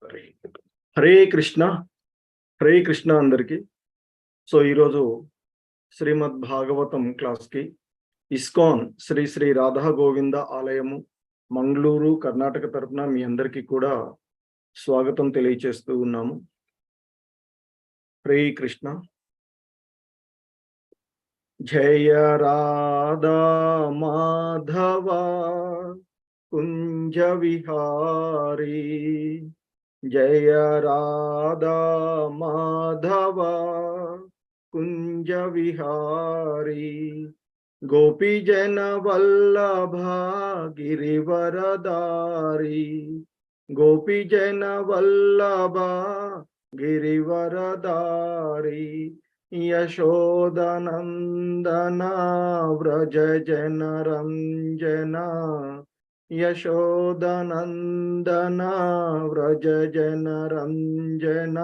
హరే హరే కృష్ణ హరే కృష్ణ అందరికి. సో ఈరోజు శ్రీమద్ భాగవతం క్లాస్కి ఇస్కాన్ శ్రీ శ్రీ రాధా గోవింద ఆలయము మంగళూరు కర్ణాటక తరపున మీ అందరికీ కూడా స్వాగతం తెలియచేస్తూ ఉన్నాము. హరే కృష్ణ. జయ రాధా మాధవ కుంజ విహారీ, జయ రాధా మాధవ కుంజ విహారీ, గోపీ జన వల్లభ గిరివరదారి, గోపీ జన వల్లభ గిరివరదారి, యశోదనందన వ్రజ జన రంజన, యశోదనందన వ్రజ జన రంజన,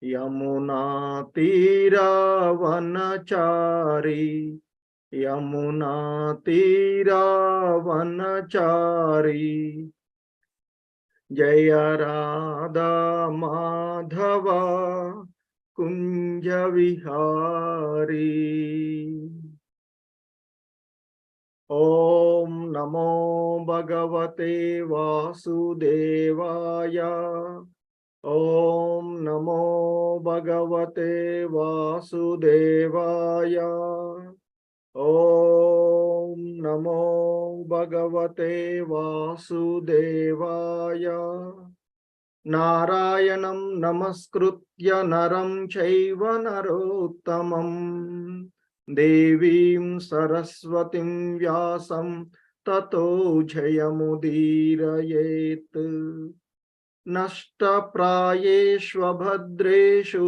యమునా తీరావనచారి, యమునా తీరావనచారి, జయ రాధా మాధవ కుంజ విహారీ. ఓం నమో భగవతే వాసుదేవాయ, ఓం నమో భగవతే వాసుదేవాయ, ఓం నమో భగవతే వాసుదేవాయ. నారాయణం నమస్కృత్య నరం చైవ నరోత్తమం, దేవీం సరస్వతిం వ్యాసం తతో జయముదీరయేత్. నష్టప్రాయేష్వభద్రేషు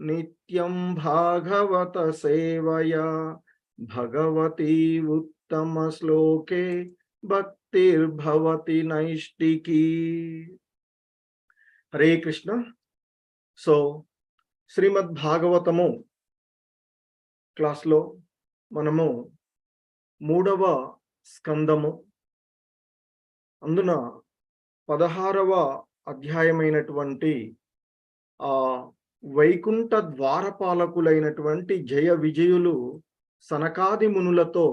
నిత్యం భాగవత సేవయా, భగవతి ఉత్తమ శ్లోకే భక్తిర్భవతి నైష్టికీ. హరే కృష్ణ. సో శ్రీమద్ భాగవతము క్లాస్లో మనము 3వ స్కందము అందున 16వ అధ్యాయమైనటువంటి ఆ వైకుంఠ ద్వారపాలకులైనటువంటి జయ విజయులు సనకాది మునులతో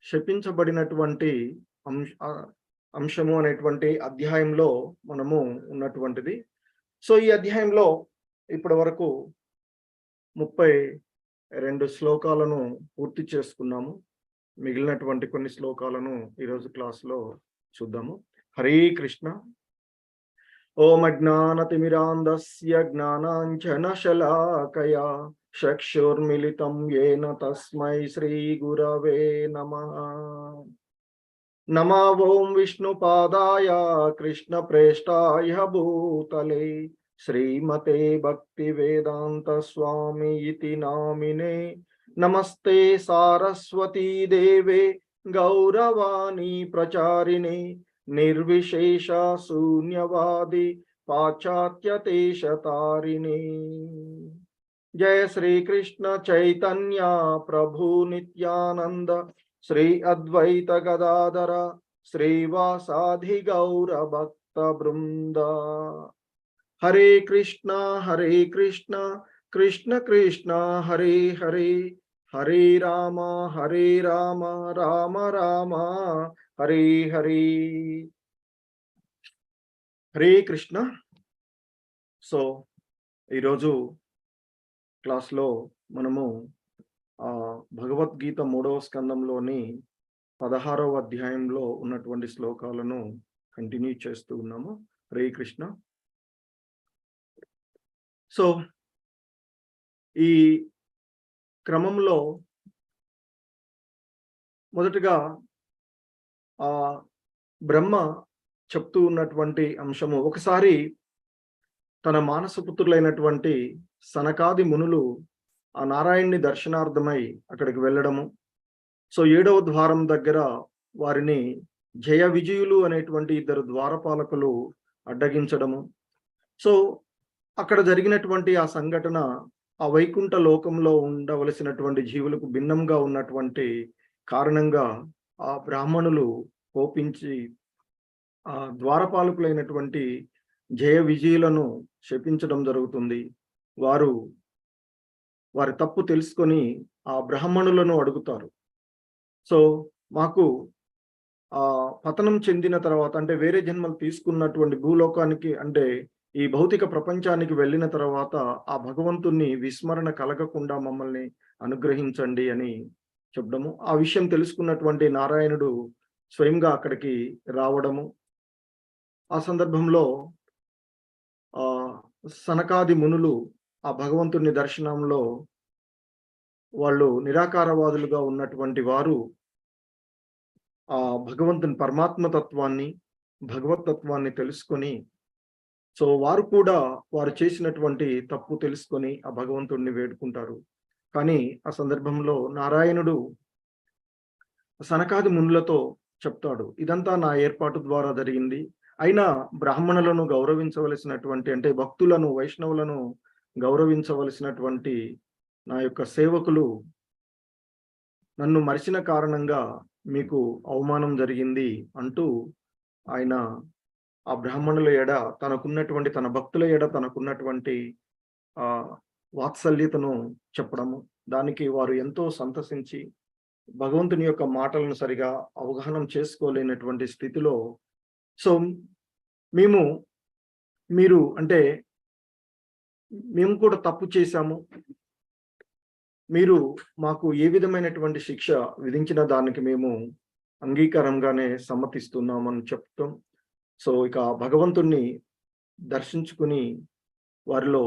శపించబడినటువంటి అంశము అనేటువంటి అధ్యాయంలో మనము ఉన్నటువంటిది. సో ఈ అధ్యాయంలో ఇప్పటి వరకు 32 శ్లోకాలను పూర్తి చేసుకున్నాము. మిగిలినటువంటి కొన్ని శ్లోకాలను ఈరోజు క్లాస్లో చూద్దాము. హరే కృష్ణ. ఓం అజ్ఞానతిమిరాంధస్య జ్ఞానాంజనశలాకయా చక్షుర్మిలితం యేన తస్మై శ్రీ గురవే నమః. నమో ఓం విష్ణుపాదాయ కృష్ణప్రేష్టాయ భూతలే శ్రీమతే భక్తి వేదాంత స్వామి ఇతి నామినే. నమస్తే సారస్వతీ దేవే గౌరవాణి ప్రచారిణే, నిర్విశేష శూన్యవాది పాశ్చాత్యదేశతారిణే. జయ శ్రీకృష్ణ చైతన్య ప్రభు నిత్యానంద, శ్రీ అద్వైత గదాధర శ్రీవాసాధి గౌర భక్త బృంద. హరే కృష్ణ కృష్ణ కృష్ణ హరే హరే, హరే రామ రామ రామ హరే హరే. హరే కృష్ణ. సో ఈరోజు క్లాస్లో మనము భగవద్గీత 3వ స్కందంలోని 16వ అధ్యాయంలో ఉన్నటువంటి శ్లోకాలను కంటిన్యూ చేస్తూ ఉన్నాము. హరే కృష్ణ. సో ఈ క్రమంలో మొదటగా బ్రహ్మ చెప్తూ ఉన్నటువంటి అంశము, ఒకసారి తన మానసపుత్రులైనటువంటి సనకాది మునులు ఆ నారాయణ్ణి దర్శనార్థమై అక్కడికి వెళ్ళడము. సో 7వ ద్వారం దగ్గర వారిని జయ విజయులు అనేటువంటి 2 ద్వారపాలకులు అడ్డగించడము. సో అక్కడ జరిగినటువంటి ఆ సంఘటన ఆ వైకుంఠ లోకంలో ఉండవలసినటువంటి జీవులకు భిన్నంగా ఉన్నటువంటి కారణంగా ఆ బ్రాహ్మణులు కోపించి ఆ ద్వారపాలకులైనటువంటి జయ విజయులను శపించడం జరుగుతుంది. వారి తప్పు తెలుసుకొని ఆ బ్రాహ్మణులను అడుగుతారు. సో మాకు పతనం చెందిన తర్వాత అంటే వేరే జన్మలు తీసుకున్నటువంటి భూలోకానికి అంటే ఈ భౌతిక ప్రపంచానికి వెళ్ళిన తర్వాత ఆ భగవంతుణ్ణి విస్మరణ కలగకుండా మమ్మల్ని అనుగ్రహించండి అని చెప్పడము. ఆ విషయం తెలుసుకున్నటువంటి నారాయణుడు స్వయంగా అక్కడికి రావడము. ఆ సందర్భంలో సనకాది మునులు ఆ భగవంతుని దర్శనంలో వాళ్ళు నిరాకారవాదులుగా ఉన్నటువంటి వారు ఆ భగవంతుని పరమాత్మ తత్వాన్ని, భగవత్ తత్వాన్ని తెలుసుకొని, సో వారు కూడా వారు చేసినటువంటి తప్పు తెలుసుకొని ఆ భగవంతుడిని వేడుకుంటారు. కానీ ఆ సందర్భంలో నారాయణుడు సనకాది మునులతో చెప్తాడు, ఇదంతా నా ఏర్పాటు ద్వారా జరిగింది. అయినా బ్రాహ్మణులను గౌరవించవలసినటువంటి అంటే భక్తులను, వైష్ణవులను గౌరవించవలసినటువంటి నా యొక్క సేవకులు నన్ను మరిచిన కారణంగా మీకు అవమానం జరిగింది అంటూ ఆయన ఆ బ్రాహ్మణుల ఎడ తనకున్నటువంటి తన భక్తుల ఎడ తనకున్నటువంటి వాత్సల్యతను చెప్పడము. దానికి వారు ఎంతో సంతసించి భగవంతుని యొక్క మాటలను సరిగా అవగాహన చేసుకోలేనటువంటి స్థితిలో, సో మీరు అంటే మేము కూడా తప్పు చేశాము, మీరు మాకు ఏ విధమైనటువంటి శిక్ష విధించిన దానికి మేము అంగీకారంగానే సమ్మతిస్తున్నామని చెప్తాం. సో ఇక భగవంతుణ్ణి దర్శించుకుని వారిలో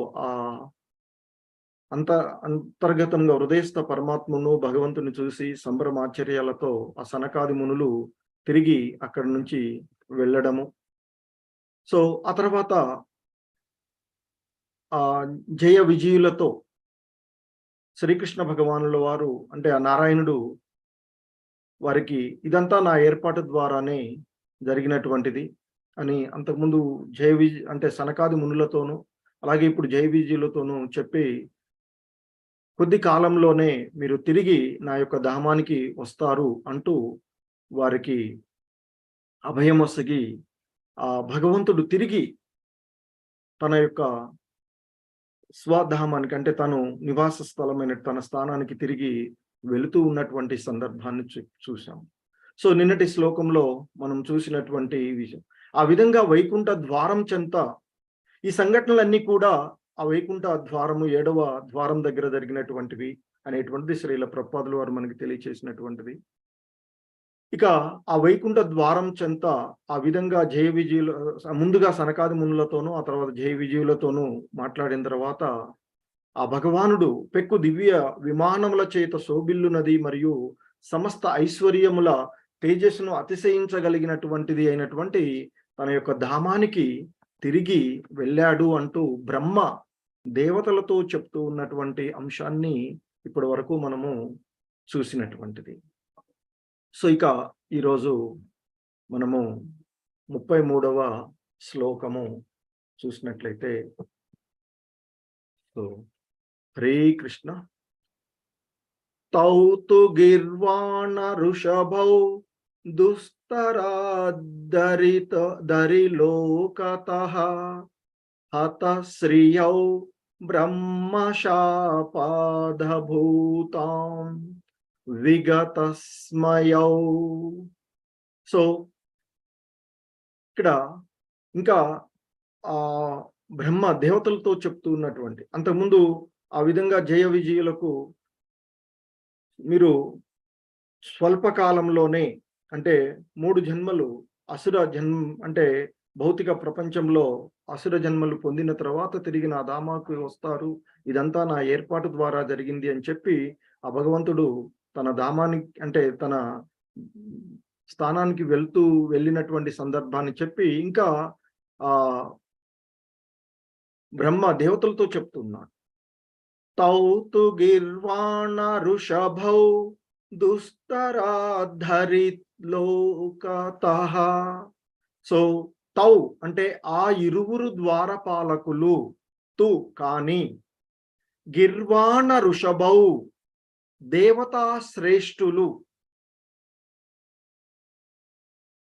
అంతర్గతంగా హృదయస్థ పరమాత్మను భగవంతుని చూసి సంభ్రమాశ్చర్యాలతో ఆ సనకాది మునులు తిరిగి అక్కడి నుంచి వెళ్ళడము. సో ఆ తర్వాత జయ విజయులతో శ్రీకృష్ణ భగవానుల వారు అంటే ఆ నారాయణుడు వారికి ఇదంతా నా ఏర్పాటు ద్వారానే జరిగినటువంటిది అని అంతకుముందు అంటే సనకాది మునులతోనూ అలాగే ఇప్పుడు జయ విజయులతోనూ చెప్పి, కొద్ది కాలంలోనే మీరు తిరిగి నా యొక్క ధామానికి వస్తారు అంటూ వారికి అభయమొసగి ఆ భగవంతుడు తిరిగి తన యొక్క స్వధామానికి అంటే తను నివాస స్థలమైన తన స్థానానికి తిరిగి వెళుతూ ఉన్నటువంటి సందర్భాన్ని చూసాం. సో నిన్నటి శ్లోకంలో మనం చూసినటువంటి విషయం ఆ విధంగా వైకుంఠ ద్వారం చెంత ఈ సంఘటనలన్నీ కూడా ఆ వైకుంఠ ద్వారము 7వ ద్వారం దగ్గర జరిగినటువంటివి అనేటువంటిది శ్రీల ప్రభుపాదుల వారు మనకి తెలియచేసినటువంటిది. ఇక ఆ వైకుంఠ ద్వారం చెంత ఆ విధంగా జయ విజయులు ముందుగా సనకాది మునులతోనూ ఆ తర్వాత జయ విజయులతోనూ మాట్లాడిన తర్వాత ఆ భగవానుడు పెక్కు దివ్య విమానముల చేత శోభిల్లునది మరియు సమస్త ఐశ్వర్యముల తేజస్సును అతిశయించగలిగినటువంటిది అయినటువంటి తన యొక్క ధామానికి తిరిగి వెళ్ళాడు అంటూ బ్రహ్మ దేవతలతో చెప్తూ ఉన్నటువంటి అంశాన్ని ఇప్పటి వరకు మనము చూసినటువంటిది. సో ఇక ఈరోజు మనము 33వ శ్లోకము చూసినట్లయితే, సో హరే కృష్ణ. తౌ తు గిర్వాణ ఋషభౌ దుస్తరాదరిలోకతః హత శ్రియౌ బ్రహ్మశాపాదభూతాం విగతస్మయౌ. సో ఇక్కడ ఇంకా బ్రహ్మ దేవతలతో చెప్తూ ఉన్నటువంటి అంతకుముందు ఆ విధంగా జయ విజయులకు మీరు స్వల్పకాలంలోనే అంటే 3 జన్మలు అసుర జన్మ అంటే భౌతిక ప్రపంచంలో అసుర జన్మలు పొందిన తర్వాత తిరిగి నా ధామాకు వస్తారు, ఇదంతా నా ఏర్పాటు ద్వారా జరిగింది అని చెప్పి ఆ భగవంతుడు తన ధామానికి అంటే తన స్థానానికి వెళ్ళినటువంటి సందర్భాన్ని చెప్పి ఇంకా బ్రహ్మ దేవతలతో చెప్తున్నాడు. తౌ తు గిర్వాణ ఋషభౌ దుస్తరాధరిలోకతః. సో తౌ అంటే ఆ ఇరువురు ద్వారపాలకులు, తు కానీ, గిర్వాణ ఋషభౌ దేవతా శ్రేష్ఠులు,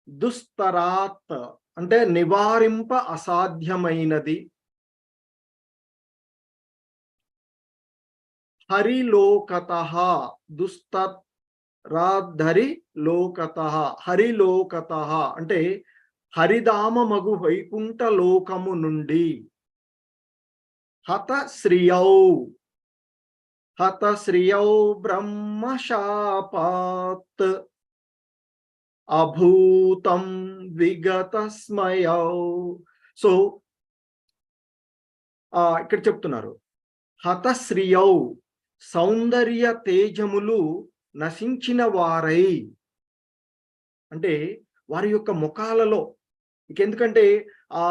దుస్తరాత్ అంటే నివారింప అసాధ్యమైనది. హరిలోకతః దుస్తరాద్ధరి లోకతః. హరిలోకతః అంటే హరిధామమగు వైకుంఠ లోకము నుండి. హత శ్రియౌ బ్రహ్మ శాపాత్ అభూతం విగత స్మయౌ. సో ఇక్కడ చెప్తున్నారు, హతశ్రియౌ సౌందర్య తేజములు నశించిన వారై. అంటే వారి యొక్క ముఖాలలో ఎందుకంటే ఆ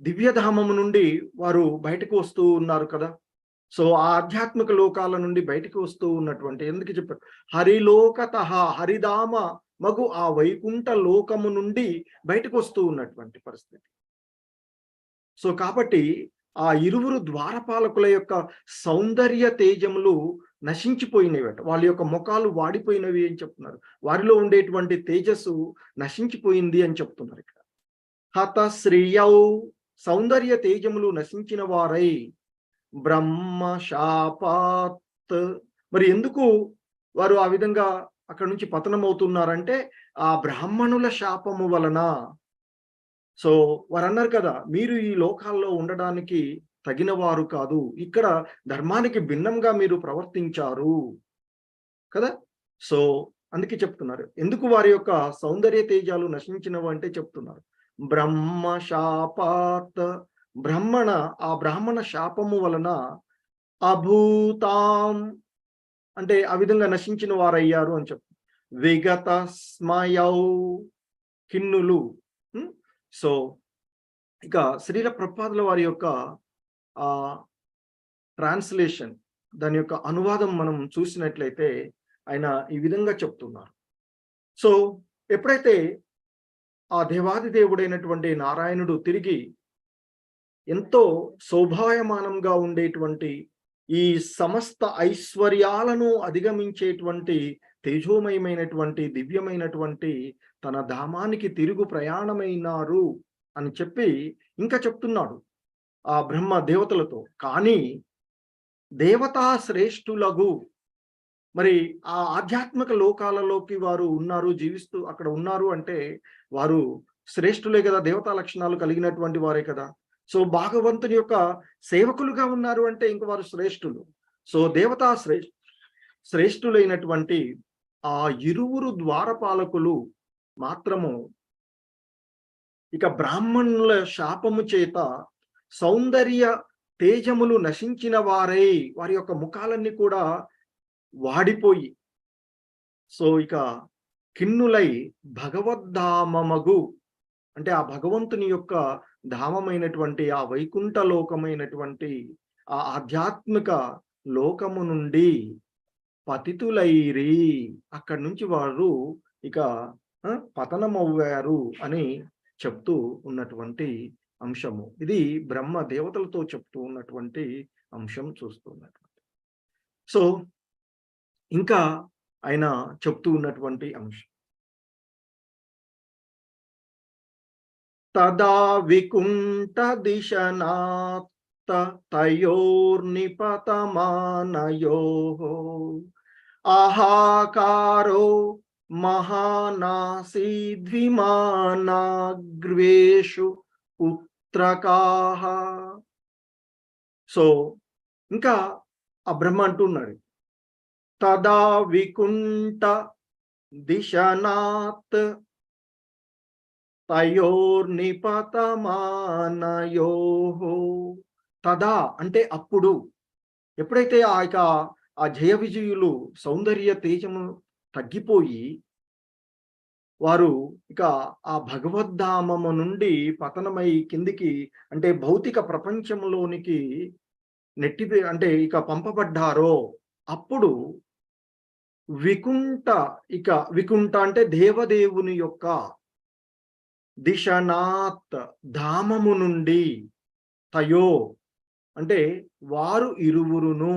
దివ్యధామము నుండి వారు బయటకు వస్తూ ఉన్నారు కదా. సో ఆ ఆధ్యాత్మిక లోకాల నుండి బయటకు వస్తూ ఉన్నటువంటి, ఎందుకు చెప్పారు, హరిలోకతః హరిధామ మగు ఆ వైకుంఠ లోకము నుండి బయటకు వస్తూ ఉన్నటువంటి పరిస్థితి. సో కాబట్టి ఆ ఇరువురు ద్వారపాలకుల యొక్క సౌందర్య తేజములు నశించిపోయినవి. వాళ్ళ యొక్క ముఖాలు వాడిపోయినవి అని చెప్తున్నారు. వారిలో ఉండేటువంటి తేజస్సు నశించిపోయింది అని చెప్తున్నారు ఇక్కడ. హతశ్రియౌ సౌందర్య తేజములు నశించిన వారై బ్రహ్మ శాపాత్. మరి ఎందుకు వారు ఆ విధంగా అక్కడ నుంచి పతనం అవుతున్నారంటే ఆ బ్రాహ్మణుల శాపము వలన. సో వారు అన్నారు కదా, మీరు ఈ లోకాల్లో ఉండడానికి తగిన వారు కాదు, ఇక్కడ ధర్మానికి భిన్నంగా మీరు ప్రవర్తించారు కదా. సో అందుకే చెప్తున్నారు, ఎందుకు వారి యొక్క సౌందర్య తేజాలు నశించినవి అంటే చెప్తున్నారు, బ్రహ్మ శాపాత్ ఆ బ్రాహ్మణ శాపము వలన అభూతాం అంటే ఆ విధంగా నశించిన వారయ్యారు అని చెప్తారు. విగత స్మయౌ కిన్నులు. సో ఇక శ్రీల ప్రభుపాదుల వారి యొక్క ట్రాన్స్లేషన్, దాని యొక్క అనువాదం మనం చూసినట్లయితే ఆయన ఈ విధంగా చెప్తున్నారు. సో ఎప్పుడైతే ఆ దేవాది దేవుడైనటువంటి నారాయణుడు తిరిగి ఎంతో శోభాయమానంగా ఉండేటువంటి ఈ సమస్త ఐశ్వర్యాలను అధిగమించేటువంటి తేజోమయమైనటువంటి దివ్యమైనటువంటి తన ధామానికి తిరుగు ప్రయాణమైనారు అని చెప్పి ఇంకా చెప్తున్నాడు ఆ బ్రహ్మ దేవతలతో. కానీ దేవతా శ్రేష్ఠులగు, మరి ఆ ఆధ్యాత్మిక లోకాలలోకి వారు ఉన్నారు, జీవిస్తూ అక్కడ ఉన్నారు అంటే వారు శ్రేష్ఠులే కదా, దేవతా లక్షణాలు కలిగినటువంటి వారే కదా. సో భాగవంతుని యొక్క సేవకులుగా ఉన్నారు అంటే ఇంక వారు శ్రేష్ఠులు. సో దేవతా శ్రేష్ఠులైనటువంటి ఆ ఇరువురు ద్వారపాలకులు మాత్రము ఇక బ్రాహ్మణుల శాపము చేత సౌందర్య తేజములు నశించిన వారై వారి యొక్క ముఖాలన్నీ కూడా వాడిపోయి, సో ఇక కిన్నులై భగవద్ధామమగు అంటే ఆ భగవంతుని యొక్క ధామమైనటువంటి ఆ వైకుంఠ లోకమైనటువంటి ఆ ఆధ్యాత్మిక లోకము నుండి పతితులైరి, అక్కడి నుంచి వారు ఇక పతనమవ్వారు అని చెప్తూ ఉన్నటువంటి అంశము. ఇది బ్రహ్మ దేవతలతో చెప్తూ ఉన్నటువంటి అంశం చూస్తున్నటువంటి. సో ఇంకా ఆయన చెప్తూ ఉన్నటువంటి అంశం, తదా వికుంఠ దిశనాత్త తయోర్నిపతమానయోః ఆహాకారో మహానాసీద్విమానాగ్రేషు పుత్రకాః. సో ఇంకా ఆ బ్రహ్మ అంటున్నాడు, తదా వికుంఠ దిశనాత్ తయోర్నిపతమానయోః. తదా అంటే అప్పుడు, ఎప్పుడైతే ఆ జయ విజయులు సౌందర్య తేజము తగ్గిపోయి వారు ఇక ఆ భగవద్ధామము నుండి పతనమై కిందికి అంటే భౌతిక ప్రపంచంలోనికి అంటే ఇక పంపబడ్డారో అప్పుడు వికుంఠ అంటే దేవదేవుని యొక్క దిశనాత్ ధామము నుండి తయో అంటే వారు ఇరువురును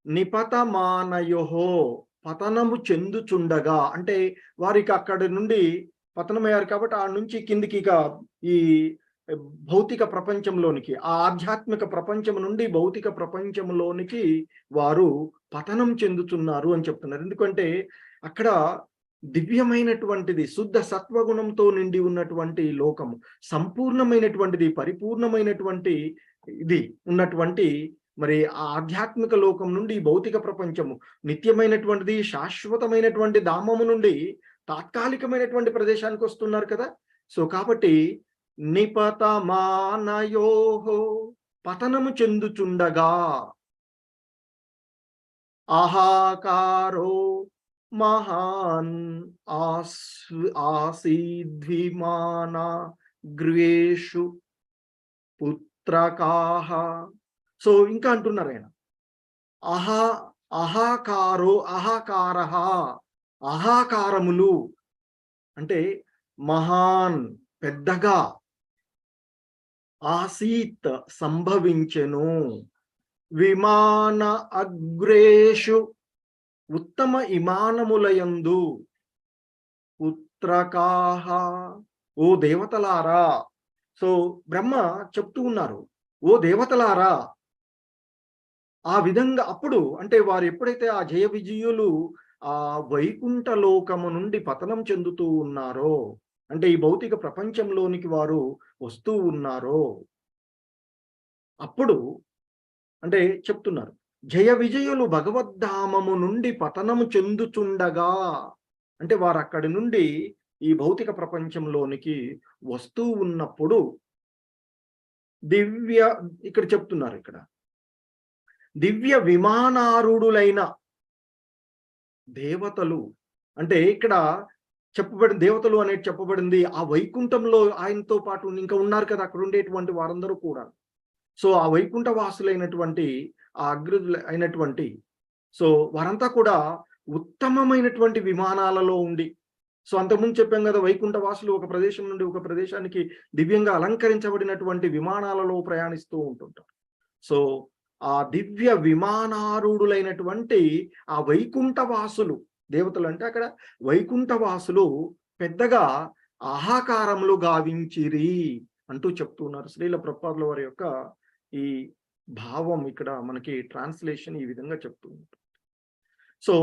నిపతమానయోః పతనము చెందుచుండగా అంటే వారికి అక్కడి నుండి పతనమయ్యారు కాబట్టి ఆ నుంచి కిందికి ఇక ఈ భౌతిక ప్రపంచంలోనికి, ఆ ఆధ్యాత్మిక ప్రపంచం నుండి భౌతిక ప్రపంచంలోనికి వారు పతనం చెందుతున్నారు అని చెప్తున్నారు. ఎందుకంటే అక్కడ దివ్యమైనటువంటిది, శుద్ధ సత్వగుణంతో నిండి ఉన్నటువంటి లోకము, సంపూర్ణమైనటువంటిది, పరిపూర్ణమైనటువంటి ఇది ఉన్నటువంటి మరి ఆ ఆధ్యాత్మిక లోకం నుండి భౌతిక ప్రపంచము, నిత్యమైనటువంటిది, శాశ్వతమైనటువంటి ధామము నుండి తాత్కాలికమైనటువంటి ప్రదేశానికి వస్తున్నారు కదా. సో కాబట్టి నిపతమానయోహో, పతనము చెందుచుండగా, ఆహాకారో మహాన్ ఆసీద్విమాన గృహేషు పుత్రకాహ. సో ఇంకా అంటున్నారు ఆయన, అహాకార, అహాకారములు అంటే మహాన్ పెద్దగా, ఆసీత్ సంభవించెను, విమాన అగ్రేషు ఉత్తమ విమానములయందు, పుత్రకాహ ఓ దేవతలారా. సో బ్రహ్మ చెప్తూ ఉన్నారు, ఓ దేవతలారా. ఆ విధంగా అప్పుడు అంటే వారు ఎప్పుడైతే ఆ జయ విజయులు ఆ వైకుంఠ లోకము నుండి పతనం చెందుతూ ఉన్నారో, అంటే ఈ భౌతిక ప్రపంచంలోనికి వారు వస్తూ ఉన్నారో, అప్పుడు అంటే చెప్తున్నారు, జయ విజయులు భగవద్ధామము నుండి పతనము చెందుచుండగా, అంటే వారు అక్కడి నుండి ఈ భౌతిక ప్రపంచంలోనికి వస్తూ ఉన్నప్పుడు ఇక్కడ చెప్తున్నారు, ఇక్కడ దివ్య విమానారూఢులైన దేవతలు, అంటే ఇక్కడ చెప్పబడిన దేవతలు అనేది చెప్పబడింది ఆ వైకుంఠంలో ఆయనతో పాటు ఇంకా ఉన్నారు కదా అక్కడ ఉండేటువంటి వారందరూ కూడా. సో ఆ వైకుంఠ వాసులైనటువంటి ఆ అగ్రులు అయినటువంటి సో వారంతా కూడా ఉత్తమమైనటువంటి విమానాలలో ఉండి, సో అంతకుముందు చెప్పాం కదా, వైకుంఠ వాసులు ఒక ప్రదేశం నుండి ఒక ప్రదేశానికి దివ్యంగా అలంకరించబడినటువంటి విమానాలలో ప్రయాణిస్తూ ఉంటుంటారు. సో ఆ దివ్య విమానారూఢులైనటువంటి ఆ వైకుంఠ వాసులు, దేవతలు అంటే అక్కడ వైకుంఠ వాసులు పెద్దగా ఆహాకారములు గావించిరి అంటూ చెప్తున్నారు. శ్రీల ప్రభుపాదుల వారి యొక్క ఈ భావం ఇక్కడ మనకి ట్రాన్స్లేషన్ ఈ విధంగా చెప్తూ ఉంటుంది. సో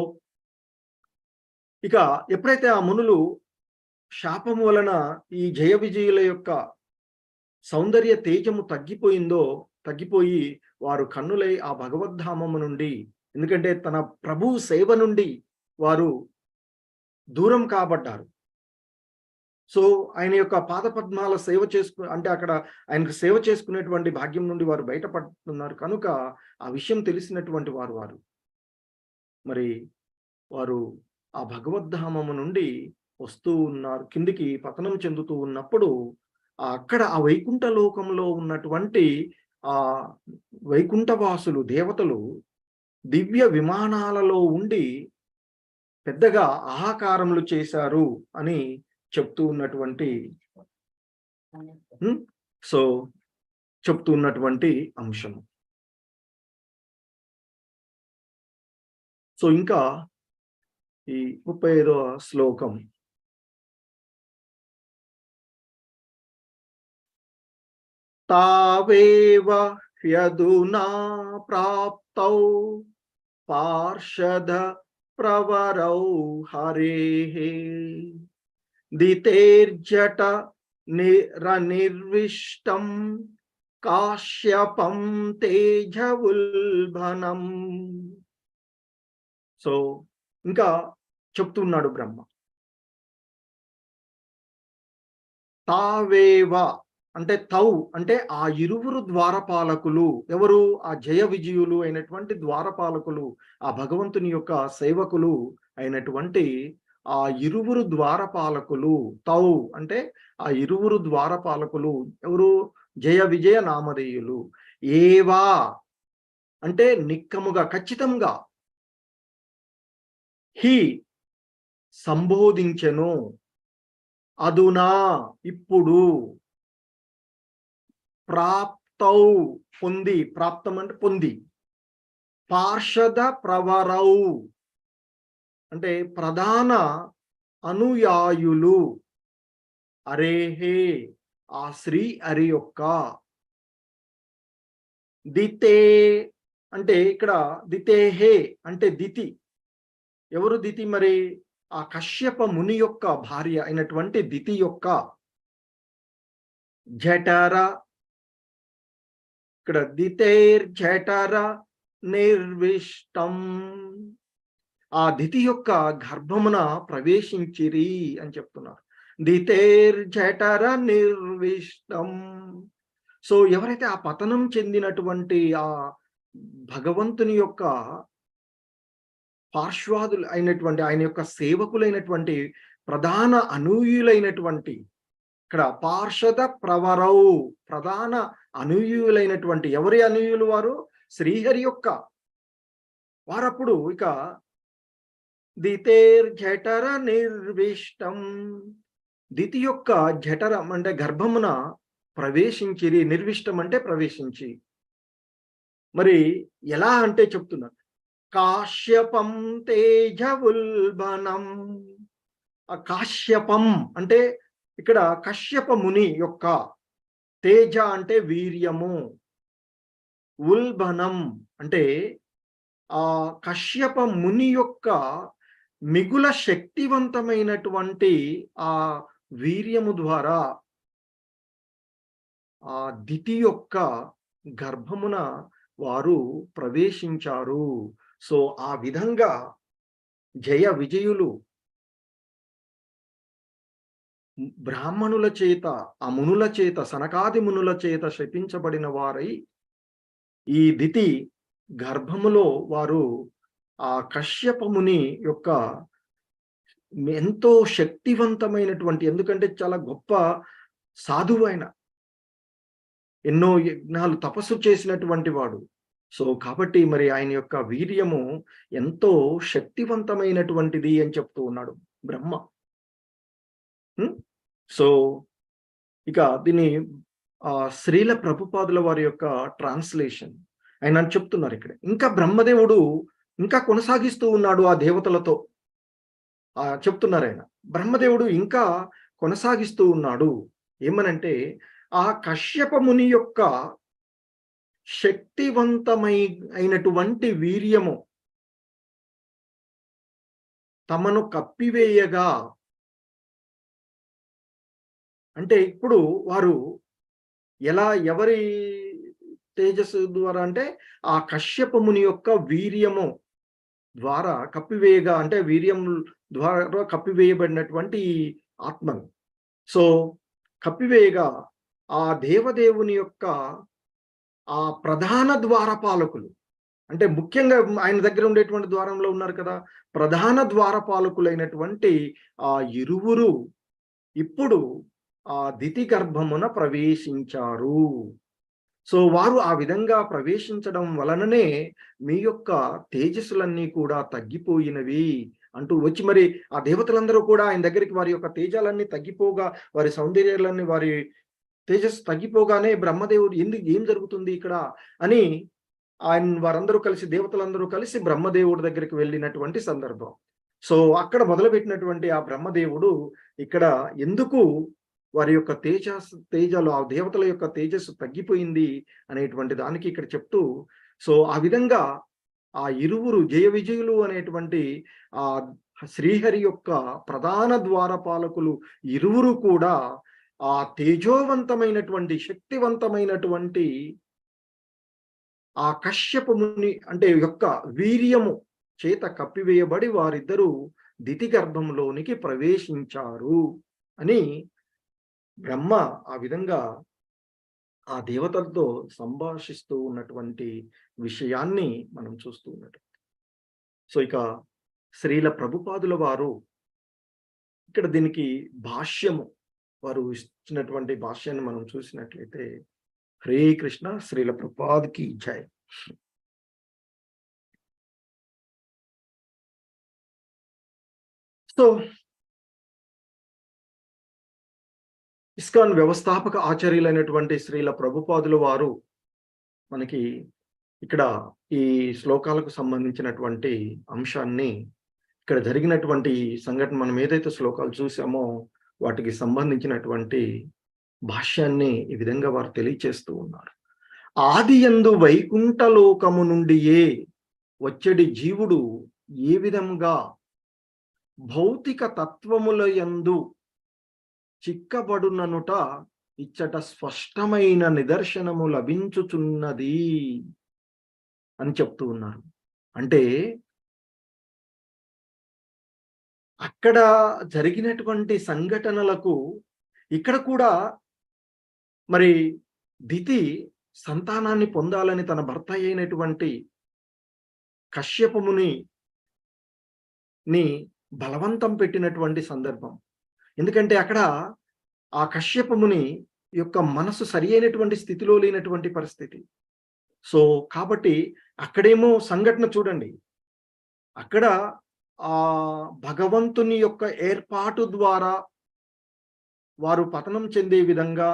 ఇక ఎప్పుడైతే ఆ మునులు శాపం వలన ఈ జయ విజయుల యొక్క సౌందర్య తేజము తగ్గిపోయి వారు కన్నులై ఆ భగవద్ధామము నుండి, ఎందుకంటే తన ప్రభు సేవ నుండి వారు దూరం కాబడ్డారు. సో ఆయన యొక్క పాదపద్మాల సేవ అంటే అక్కడ ఆయనకు సేవ చేసుకునేటువంటి భాగ్యం నుండి వారు బయటపడుతున్నారు కనుక ఆ విషయం తెలిసినటువంటి వారు మరి వారు ఆ భగవద్ధామము నుండి వస్తూ ఉన్నారు, కిందికి పతనం చెందుతూ ఉన్నప్పుడు అక్కడ ఆ వైకుంఠ లోకంలో ఉన్నటువంటి ఆ వైకుంఠవాసులు దేవతలు దివ్య విమానాలలో ఉండి పెద్దగా ఆహాకారములు చేశారు అని చెప్తూ ఉన్నటువంటి అంశం. సో ఇంకా ఈ 35వ శ్లోకం, తావేవ హ్యధునా ప్రాప్తౌ పార్షద ప్రవరౌ హరేః దితేర్జట నిర్విష్టం కాశ్యపం తేజవుల్భనం. సో ఇంకా చెప్తున్నాడు బ్రహ్మ, తావేవ అంటే తౌ అంటే ఆ ఇరువురు ద్వారపాలకులు, ఎవరు? ఆ జయ విజయులు అయినటువంటి ద్వారపాలకులు, ఆ భగవంతుని యొక్క సేవకులు అయినటువంటి ఆ ఇరువురు ద్వారపాలకులు. తౌ అంటే ఆ ఇరువురు ద్వారపాలకులు ఎవరు? జయ విజయ నామధేయులు. ఏవా అంటే నిక్కముగా, ఖచ్చితంగా, హి సంబోధించెను, అదునా ఇప్పుడు, ప్రాప్తౌ పొంది, ప్రాప్తం అంటే పొంది, పార్షద ప్రవరౌ అంటే ప్రధాన అనుయాయులు, అరేహే, ఆ శ్రీ హరి యొక్క దితే అంటే ఇక్కడ దితేహే అంటే దితి. ఎవరు దితి మరి? ఆ కశ్యప ముని యొక్క భార్య అయినటువంటి దితి యొక్క జఠర, ఇక్కడ దితేర్ జఠర నిర్విష్టం, ఆ దితి యొక్క గర్భమున ప్రవేశించిరి అని చెప్తున్నారు. దితేర్ జఠర నిర్విష్టం. సో ఎవరైతే ఆ పతనం చెందినటువంటి ఆ భగవంతుని యొక్క పార్శ్వాదులు అయినటువంటి, ఆయన యొక్క సేవకులైనటువంటి, ప్రధాన అనూయులైనటువంటి, ఇక్కడ పార్షద ప్రవరౌ, ప్రధాన అనూయులైనటువంటి, ఎవరి అనూయులు వారు? శ్రీహరి యొక్క వారప్పుడు ఇక దితేర్ జఠర నిర్విష్టం, దితి యొక్క జఠరం అంటే గర్భమున ప్రవేశించిరి. నిర్విష్టం అంటే ప్రవేశించి. మరి ఎలా అంటే చెప్తున్నారు, కాశ్యపం తేజవుల్బనం. ఆ కాశ్యపం అంటే ఇక్కడ కశ్యప ముని యొక్క, తేజ అంటే వీర్యము, ఉల్బనం అంటే ఆ కశ్యప ముని యొక్క మిగుల శక్తివంతమైనటువంటి ఆ వీర్యము ద్వారా ఆ దితి యొక్క గర్భమున వారు ప్రవేశించారు. సో ఆ విధంగా జయ విజయులు బ్రాహ్మణుల చేత, ఆ మునుల చేత, సనకాది మునుల చేత శపించబడిన వారై ఈ దితి గర్భములో వారు ఆ కశ్యప ముని యొక్క ఎంతో శక్తివంతమైనటువంటి, ఎందుకంటే చాలా గొప్ప సాధువు ఆయన, ఎన్నో యజ్ఞాలు తపస్సు చేసినటువంటి వాడు. సో కాబట్టి మరి ఆయన యొక్క వీర్యము ఎంతో శక్తివంతమైనటువంటిది అని చెప్తూ ఉన్నాడు బ్రహ్మ. సో ఇక దీన్ని శ్రీల ప్రభుపాదుల వారి యొక్క ట్రాన్స్లేషన్ ఆయన చెప్తున్నారు ఇక్కడ. ఇంకా బ్రహ్మదేవుడు ఇంకా కొనసాగిస్తూ ఉన్నాడు ఆ దేవతలతో చెప్తున్నారు ఆయన. బ్రహ్మదేవుడు ఇంకా కొనసాగిస్తూ ఉన్నాడు. ఏమనంటే ఆ కశ్యప ముని యొక్క అయినటువంటి వీర్యము తమను కప్పివేయగా, అంటే ఇప్పుడు వారు ఎలా, ఎవరి తేజస్సు ద్వారా అంటే ఆ కశ్యప ముని యొక్క వీర్యము ద్వారా కప్పివేయగా, అంటే వీర్యం ద్వారా కప్పివేయబడినటువంటి ఆత్మను. సో కప్పివేయగా ఆ దేవదేవుని యొక్క ఆ ప్రధాన ద్వారపాలకులు, అంటే ముఖ్యంగా ఆయన దగ్గర ఉండేటువంటి ద్వారంలో ఉన్నారు కదా, ప్రధాన ద్వారపాలకులైనటువంటి ఆ ఇరువురు ఇప్పుడు ఆ దితి గర్భమున ప్రవేశించారు. సో వారు ఆ విధంగా ప్రవేశించడం వలననే మీ యొక్క తేజస్సులన్నీ కూడా తగ్గిపోయినవి అంటూ వచ్చి, మరి ఆ దేవతలందరూ కూడా ఆయన దగ్గరికి వారి యొక్క తేజాలన్నీ తగ్గిపోగా, వారి సౌందర్యాలన్నీ, వారి తేజస్సు తగ్గిపోగానే బ్రహ్మదేవుడు ఏం జరుగుతుంది ఇక్కడ అని ఆయన వారందరూ కలిసి, దేవతలందరూ కలిసి బ్రహ్మదేవుడి దగ్గరికి వెళ్ళినటువంటి సందర్భం. సో అక్కడ మొదలుపెట్టినటువంటి ఆ బ్రహ్మదేవుడు ఇక్కడ ఎందుకు వారి యొక్క తేజాలు, ఆ దేవతల యొక్క తేజస్సు తగ్గిపోయింది అనేటువంటి దానికి ఇక్కడ చెప్తూ, సో ఆ విధంగా ఆ ఇరువురు జయ విజయులు అనేటువంటి ఆ శ్రీహరి యొక్క ప్రధాన ద్వారపాలకులు ఇరువురు కూడా ఆ తేజోవంతమైనటువంటి, శక్తివంతమైనటువంటి ఆ కశ్యప ముని అంటే యొక్క వీర్యము చేత కప్పివేయబడి వారిద్దరూ దితి గర్భంలోనికి ప్రవేశించారు అని బ్రహ్మ ఆ విధంగా ఆ దేవతలతో సంభాషిస్తూ ఉన్నటువంటి విషయాన్ని మనం చూస్తూ ఉన్నట్టు. సో ఇక శ్రీల ప్రభుపాదుల వారు ఇక్కడ దీనికి భాష్యము, వారు ఇచ్చినటువంటి భాష్యాన్ని మనం చూసినట్లయితే, హరే కృష్ణ, శ్రీల ప్రభుపాద్కి జై. సో ఇస్కాన్ వ్యవస్థాపక ఆచార్యులైనటువంటి శ్రీల ప్రభుపాదుల వారు మనకి ఇక్కడ ఈ శ్లోకాలకు సంబంధించినటువంటి అంశాన్ని, ఇక్కడ జరిగినటువంటి సంఘటన, మనం ఏదైతే శ్లోకాలు చూసామో వాటికి సంబంధించినటువంటి భాష్యాన్ని ఈ విధంగా వారు తెలియచేస్తూ ఉన్నారు. ఆదియందు వైకుంఠలోకము నుండియే వచ్చడి జీవుడు ఏ విధంగా భౌతిక తత్వముల యందు చిక్కబడుననుట ఇచ్చట స్పష్టమైన నిదర్శనము లభించుచున్నది అని చెప్తూ ఉన్నారు. అంటే అక్కడ జరిగినటువంటి సంఘటనలకు ఇక్కడ కూడా మరి దితి సంతానాన్ని పొందాలని తన భర్త అయినటువంటి కశ్యపముని బలవంతం పెట్టినటువంటి సందర్భం. ఎందుకంటే అక్కడ ఆ కశ్యపముని యొక్క మనసు సరి అయినటువంటి స్థితిలో లేనటువంటి పరిస్థితి. సో కాబట్టి అక్కడేమో సంఘటన చూడండి, అక్కడ ఆ భగవంతుని యొక్క ఏర్పాటు ద్వారా వారు పతనం చెందే విధంగా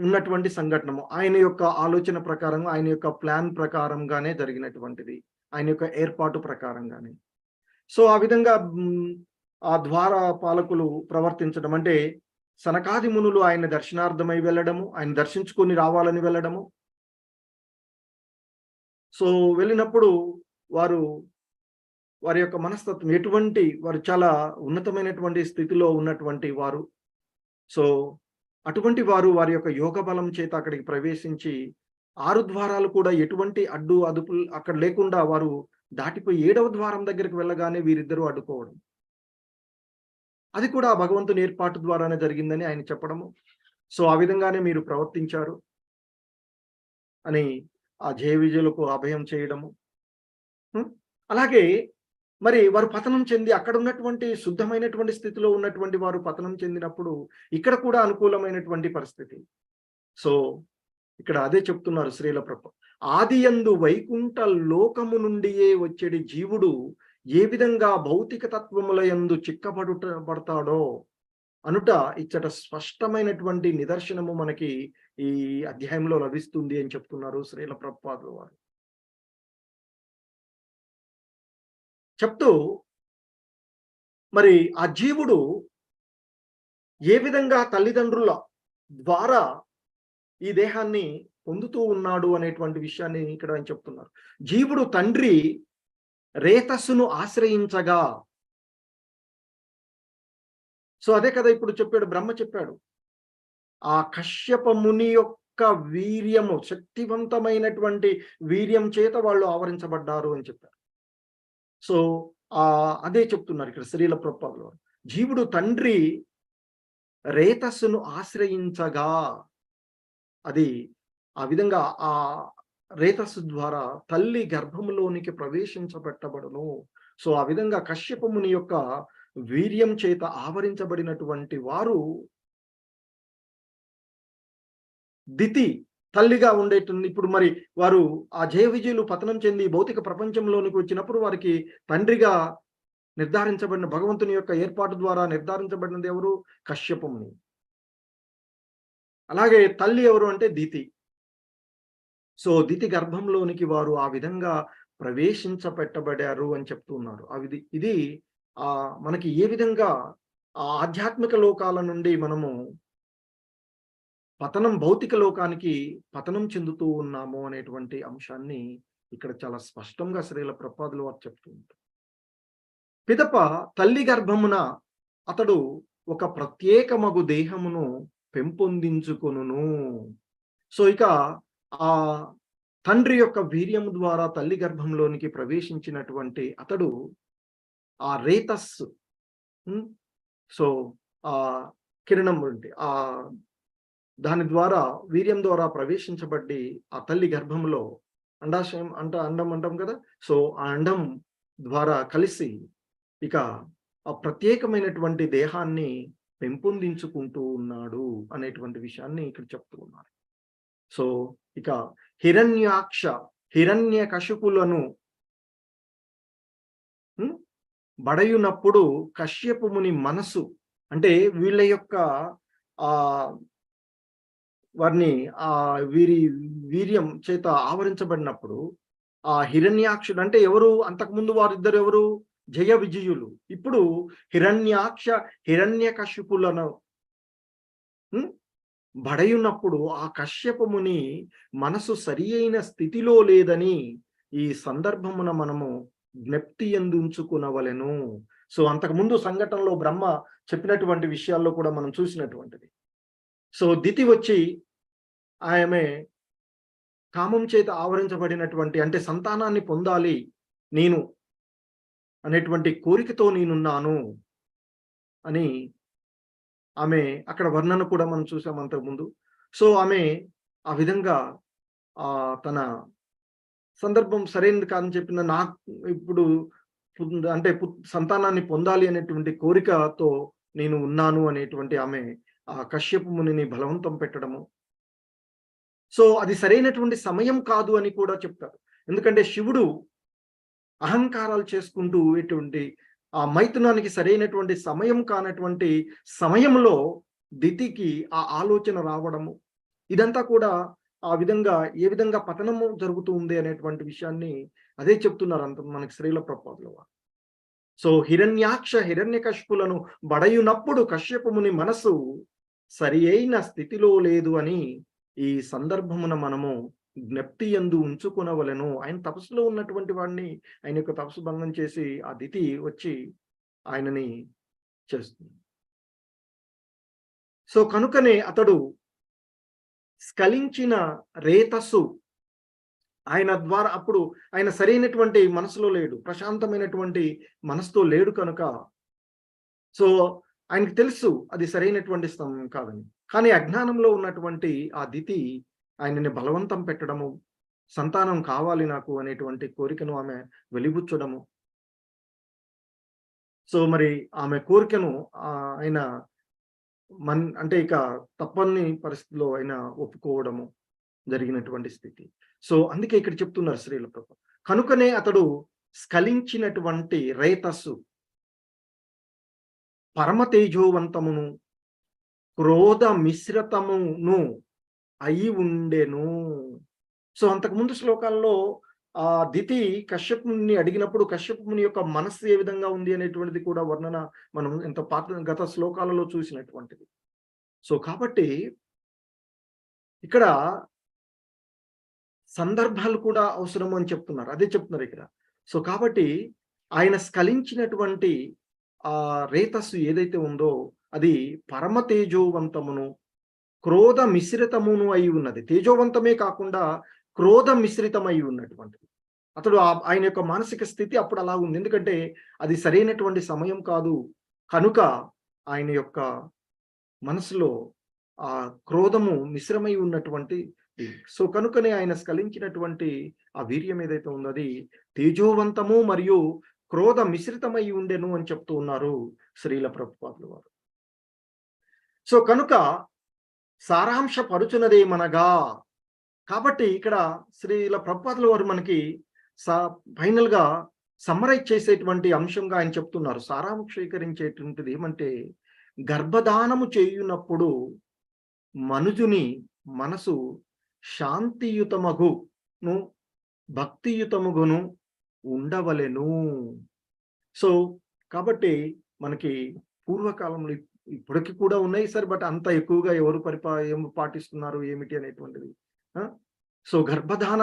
ఉన్నటువంటి సంఘటనము ఆయన యొక్క ఆలోచన ప్రకారం, ఆయన యొక్క ప్లాన్ ప్రకారంగానే జరిగినటువంటిది, ఆయన యొక్క ఏర్పాటు ప్రకారంగానే. సో ఆ విధంగా ఆ ద్వార పాలకులు ప్రవర్తించడం అంటే సనకాది మునులు ఆయన దర్శనార్థమై వెళ్ళడము, ఆయన దర్శించుకొని రావాలని వెళ్ళడము. సో వెళ్ళినప్పుడు వారి యొక్క మనస్తత్వం ఎటువంటి, వారు చాలా ఉన్నతమైనటువంటి స్థితిలో ఉన్నటువంటి వారు. సో అటువంటి వారు వారి యొక్క యోగ బలం చేత అక్కడికి ప్రవేశించి 6 ద్వారాలు కూడా ఎటువంటి అడ్డు అదుపులు అక్కడ లేకుండా వారు దాటిపోయి 7వ ద్వారం దగ్గరికి వెళ్ళగానే వీరిద్దరూ అడ్డుకోవడం. అది కూడా భగవంతుని ఏర్పాటు ద్వారానే జరిగిందని ఆయన చెప్పడము. సో ఆ విధంగానే మీరు ప్రవర్తించారు అని ఆ జయ విజయులకు అభయం చేయడము. అలాగే మరి వారు పతనం చెంది అక్కడ ఉన్నటువంటి శుద్ధమైనటువంటి స్థితిలో ఉన్నటువంటి వారు పతనం చెందినప్పుడు ఇక్కడ కూడా అనుకూలమైనటువంటి పరిస్థితి. సో ఇక్కడ అదే చెప్తున్నారు శ్రీల ప్రభు. ఆదియందు వైకుంఠ లోకము నుండియే వచ్చేది జీవుడు ఏ విధంగా భౌతిక తత్వముల యందు చిక్కబడతాడో అనుట ఇచ్చట స్పష్టమైనటువంటి నిదర్శనము మనకి ఈ అధ్యాయంలో లభిస్తుంది అని చెప్తున్నారు శ్రీల ప్రభుపాదుల వారు. చెప్తూ మరి ఆ జీవుడు ఏ విధంగా తల్లిదండ్రుల ద్వారా ఈ దేహాన్ని పొందుతూ ఉన్నాడు అనేటువంటి విషయాన్ని ఇక్కడ ఆయన చెప్తున్నారు. జీవుడు తండ్రి రేతస్సును ఆశ్రయించగా, సో అదే కదా ఇప్పుడు చెప్పాడు, బ్రహ్మ చెప్పాడు, ఆ కశ్యప ముని యొక్క వీర్యము, శక్తివంతమైనటువంటి వీర్యం చేత వాళ్ళు ఆవరించబడ్డారు అని చెప్పారు. సో అదే చెప్తున్నారు ఇక్కడ శ్రీల ప్రభుపాదులు. జీవుడు తండ్రి రేతస్సును ఆశ్రయించగా, అది ఆ విధంగా ఆ రేతస్సు ద్వారా తల్లి గర్భములోనికి ప్రవేశించబెట్టబడును. సో ఆ విధంగా కశ్యపముని యొక్క వీర్యం చేత ఆవరించబడినటువంటి వారు దితి తల్లిగా ఉండేటుంది. ఇప్పుడు మరి వారు ఆ జయ విజయులు పతనం చెంది భౌతిక ప్రపంచంలోనికి వచ్చినప్పుడు వారికి తండ్రిగా నిర్ధారించబడిన భగవంతుని యొక్క ఏర్పాటు ద్వారా నిర్ధారించబడినది ఎవరు? కశ్యపముని. అలాగే తల్లి ఎవరు అంటే దితి. సో దితి గర్భంలోనికి వారు ఆ విధంగా ప్రవేశించబెట్టబడారు అని చెప్తున్నారు. ఇది మనకి ఏ విధంగా ఆ ఆధ్యాత్మిక లోకాల నుండి మనము భౌతిక లోకానికి పతనం చెందుతూ ఉన్నాము అనేటువంటి అంశాన్ని ఇక్కడ చాలా స్పష్టంగా శ్రీల ప్రభుపాదుల వారు చెప్తూ ఉంటారు. పిదప తల్లి గర్భమున అతడు ఒక ప్రత్యేకమగు దేహమును పెంపొందించుకొనును. సో ఇక ఆ తండ్రి యొక్క వీర్యము ద్వారా తల్లి గర్భంలోనికి ప్రవేశించినటువంటి అతడు ఆ రేతస్సు, సో ఆ కిరణం అంటే దాని ద్వారా వీర్యం ద్వారా ప్రవేశించబడి ఆ తల్లి గర్భంలో అండాశయం అండం అంటాం కదా. సో ఆ అండం ద్వారా కలిసి ఇక ఆ ప్రత్యేకమైనటువంటి దేహాన్ని పెంపొందించుకుంటూ ఉన్నాడు అనేటువంటి విషయాన్ని ఇక్కడ చెప్తూ ఉన్నారు. సో ఇక హిరణ్యకశిపులను బడయునప్పుడు కశ్యపుముని మనసు, అంటే వీళ్ళ యొక్క వారిని వీరి వీర్యం చేత ఆవరించబడినప్పుడు ఆ హిరణ్యాక్షుడు అంటే ఎవరు? అంతకుముందు వారిద్దరు ఎవరు? జయ విజయులు. ఇప్పుడు హిరణ్యాక్ష హిరణ్యకశిపులను బడయున్నప్పుడు ఆ కశ్యప ముని మనసు సరి అయిన స్థితిలో లేదని ఈ సందర్భమున మనము జ్ఞప్తి ఎందుంచుకునవలెను. సో అంతకుముందు సంఘటనలో బ్రహ్మ చెప్పినటువంటి విషయాల్లో కూడా మనం చూసినటువంటిది. సో దితి వచ్చి ఆమె కామం చేత ఆవరించబడినటువంటి, అంటే సంతానాన్ని పొందాలి నేను అనేటువంటి కోరికతో నేనున్నాను అని ఆమె అక్కడ వర్ణన కూడా మనం చూసాం అంతకుముందు. సో ఆమె ఆ విధంగా తన సందర్భం సరైనది కాదని చెప్పిన, నాకు ఇప్పుడు అంటే సంతానాన్ని పొందాలి అనేటువంటి కోరికతో నేను ఉన్నాను అనేటువంటి ఆమె ఆ కశ్యప మునిని బలవంతం పెట్టడము. సో అది సరైనటువంటి సమయం కాదు అని కూడా చెప్తారు. ఎందుకంటే శివుడు అహంకారాలు చేసుకుంటూ ఎటువంటి ఆ మైథునానికి సరైనటువంటి సమయం కానటువంటి సమయంలో దితికి ఆ ఆలోచన రావడము, ఇదంతా కూడా ఆ విధంగా ఏ విధంగా పతనము జరుగుతూ ఉంది అనేటువంటి విషయాన్ని అదే చెప్తున్నారు అంత మనకి శ్రీల ప్రభుపాదుల వారు. సో హిరణ్యాక్ష హిరణ్యకశిపులను బడయునప్పుడు కశ్యపముని మనసు సరి అయిన స్థితిలో లేదు అని ఈ సందర్భమున మనము జ్ఞప్తి యందు ఉంచుకొనవలెను. ఆయన తపస్సులో ఉన్నటువంటి వాడిని ఆయన యొక్క తపస్సు భంగం చేసి ఆ దితి వచ్చి ఆయనని చేస్తుంది. సో కనుకనే అతడు స్ఖలించిన రేతస్సు ఆయన ద్వారా, అప్పుడు ఆయన సరైనటువంటి మనసులో లేడు, ప్రశాంతమైనటువంటి మనసుతో లేడు కనుక సో ఆయనకు తెలుసు అది సరైనటువంటి స్థలం కాదని. కానీ అజ్ఞానంలో ఉన్నటువంటి ఆ దితి ఆయనని బలవంతం పెట్టడము, సంతానం కావాలి నాకు అనేటువంటి కోరికను ఆమె వెలిబుచ్చడము. సో మరి ఆమె కోరికను ఆయన అంటే ఇక తప్పని పరిస్థితిలో ఆయన ఒప్పుకోవడము జరిగినటువంటి స్థితి. సో అందుకే ఇక్కడ చెప్తున్నారు శ్రీల ప్రభు, కనుకనే అతడు స్ఖలించినటువంటి రేతస్సు పరమ తేజోవంతమును క్రోధ మిశ్రితమును అయి ఉండెను. సో అంతకుముందు శ్లోకాల్లో ఆ దితి కశ్యపుని అడిగినప్పుడు కశ్యపుని యొక్క మనస్సు ఏ విధంగా ఉంది అనేటువంటిది కూడా వర్ణన మనం ఎంత గత శ్లోకాలలో చూసినటువంటిది. సో కాబట్టి ఇక్కడ సందర్భాలు కూడా అవసరం అని చెప్తున్నారు, అదే చెప్తున్నారు ఇక్కడ. సో కాబట్టి ఆయన స్ఖలించినటువంటి ఆ రేతస్సు ఏదైతే ఉందో అది పరమ తేజోవంతమును క్రోధ మిశ్రితమును అయి ఉన్నది. తేజోవంతమే కాకుండా క్రోధ మిశ్రితమై ఉన్నటువంటిది. అతడు ఆయన యొక్క మానసిక స్థితి అప్పుడు అలా ఉంది. ఎందుకంటే అది సరైనటువంటి సమయం కాదు కనుక ఆయన యొక్క మనసులో ఆ క్రోధము మిశ్రమై ఉన్నటువంటి. సో కనుకనే ఆయన స్ఖలించినటువంటి ఆ వీర్యం ఏదైతే ఉందో అది తేజోవంతము మరియు క్రోధ మిశ్రితమై ఉండెను అని చెప్తూ ఉన్నారు శ్రీల ప్రభుపాదుల వారు. సో కనుక సారాంశ పరుచునదేమనగా, కాబట్టి ఇక్కడ శ్రీల ప్రభుపాదుల వారు మనకి ఫైనల్ గా సమ్మరైజ్ చేసేటువంటి అంశంగా ఆయన చెప్తున్నారు. సారాంశీకరించేటువంటిది ఏమంటే, గర్భధానము చేయునప్పుడు మనుజుని మనసు శాంతియుతమగును భక్తియుతముగును ఉండవలెను. సో కాబట్టి మనకి పూర్వకాలంలో ఇప్పటికి కూడా ఉన్నాయి సార్, బట్ అంత ఎక్కువగా ఎవరు పాటిస్తున్నారు ఏమిటి అనేటువంటిది. సో గర్భధాన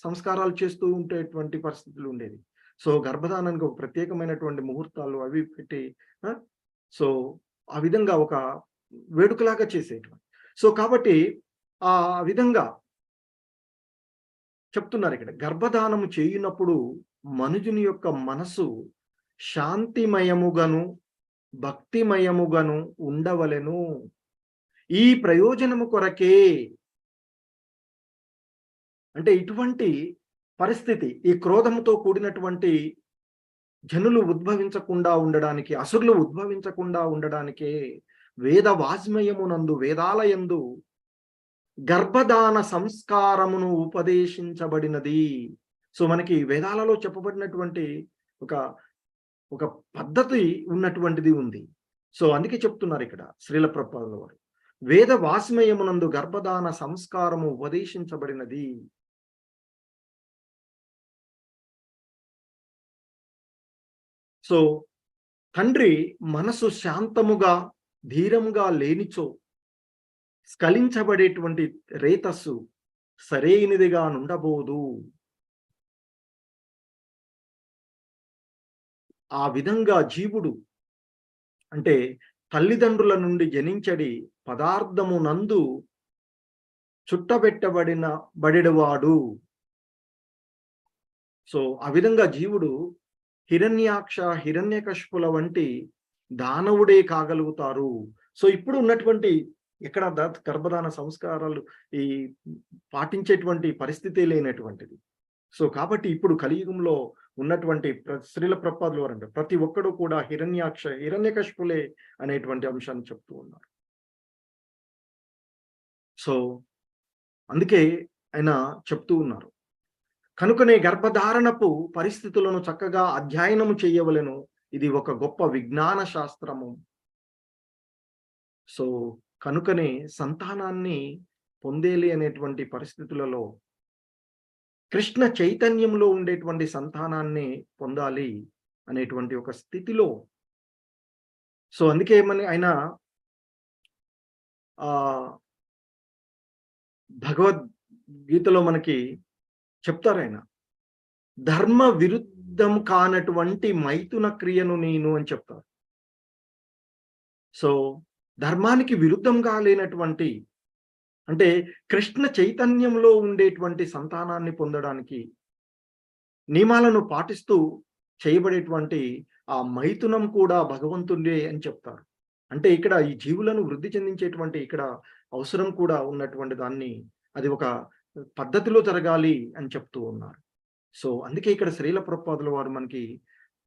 సంస్కారాలు చేస్తూ ఉండేటువంటి పరిస్థితులు ఉండేది. సో గర్భధానానికి ఒక ప్రత్యేకమైనటువంటి ముహూర్తాలు అవి పెట్టి సో ఆ విధంగా ఒక వేడుకలాగా చేసేటువంటి. సో కాబట్టి ఆ విధంగా చెప్తున్నారు ఇక్కడ, గర్భధానము చేయునప్పుడు మనుజుని యొక్క మనసు శాంతిమయముగాను భక్తిమయముగాను ఉండవలెను. ఈ ప్రయోజనము కొరకే, అంటే ఇటువంటి పరిస్థితి, ఈ క్రోధముతో కూడినటువంటి జనులు ఉద్భవించకుండా ఉండడానికి, అసురులు ఉద్భవించకుండా ఉండడానికే వేద వాజ్మయమునందు వేదాలయందు గర్భధాన సంస్కారమును ఉపదేశించబడినది. సో మనకి వేదాలలో చెప్పబడినటువంటి ఒక పద్ధతి ఉన్నటువంటిది ఉంది. సో అందుకే చెప్తున్నారు ఇక్కడ శ్రీల ప్రభుపాదుల వారు, వేద వాస్మయమునందు గర్భధాన సంస్కారము ఉపదేశించబడినది. సో తండ్రి మనసు శాంతముగా ధీరముగా లేనిచో స్ఖలించబడేటువంటి రేతస్సు సరైనదిగా నుండబోదు. ఆ విధంగా జీవుడు అంటే తల్లిదండ్రుల నుండి జనించడి పదార్థము నందు బడిడవాడు. సో ఆ విధంగా జీవుడు హిరణ్యాక్ష హిరణ్యకశిపుల వంటి దానవుడే కాగలుగుతారు. సో ఇప్పుడు ఉన్నటువంటి ఇక్కడ గర్భధాన సంస్కారాలు ఈ పాటించేటువంటి పరిస్థితి లేనటువంటిది. సో కాబట్టి ఇప్పుడు కలియుగంలో ఉన్నటువంటి శ్రీల ప్రభుపాదుల వారు అంటే ప్రతి ఒక్కడు కూడా హిరణ్యాక్ష హిరణ్యకశిపులే అనేటువంటి అంశాన్ని చెప్తూ ఉన్నారు. సో అందుకే ఆయన చెప్తూ ఉన్నారు, కనుకనే గర్భధారణపు పరిస్థితులను చక్కగా అధ్యయనము చేయవలెను. ఇది ఒక గొప్ప విజ్ఞాన శాస్త్రము. సో కనుకనే సంతానాన్ని పొందేలి అనేటువంటి పరిస్థితులలో కృష్ణ చైతన్యంలో ఉండేటువంటి సంతానాన్ని పొందాలి అనేటువంటి ఒక స్థితిలో. సో అందుకే ఆయన భగవద్గీతలో మనకి చెప్తారు, ఆయన ధర్మ విరుద్ధం కానటువంటి మైథున క్రియను నేను అని చెప్తారు. సో ధర్మానికి విరుద్ధంగా లేనటువంటి అంటే కృష్ణ చైతన్యంలో ఉండేటువంటి సంతానాన్ని పొందడానికి నియమాలను పాటిస్తూ చేయబడేటువంటి ఆ మైథునం కూడా భగవంతుడే అని చెప్తారు. అంటే ఇక్కడ ఈ జీవులను వృద్ధి చెందించేటువంటి ఇక్కడ అవసరం కూడా ఉన్నటువంటి దాన్ని అది ఒక పద్ధతిలో జరగాలి అని చెప్తూ ఉన్నారు. సో అందుకే ఇక్కడ శ్రీల ప్రభుపాదుల వారు మనకి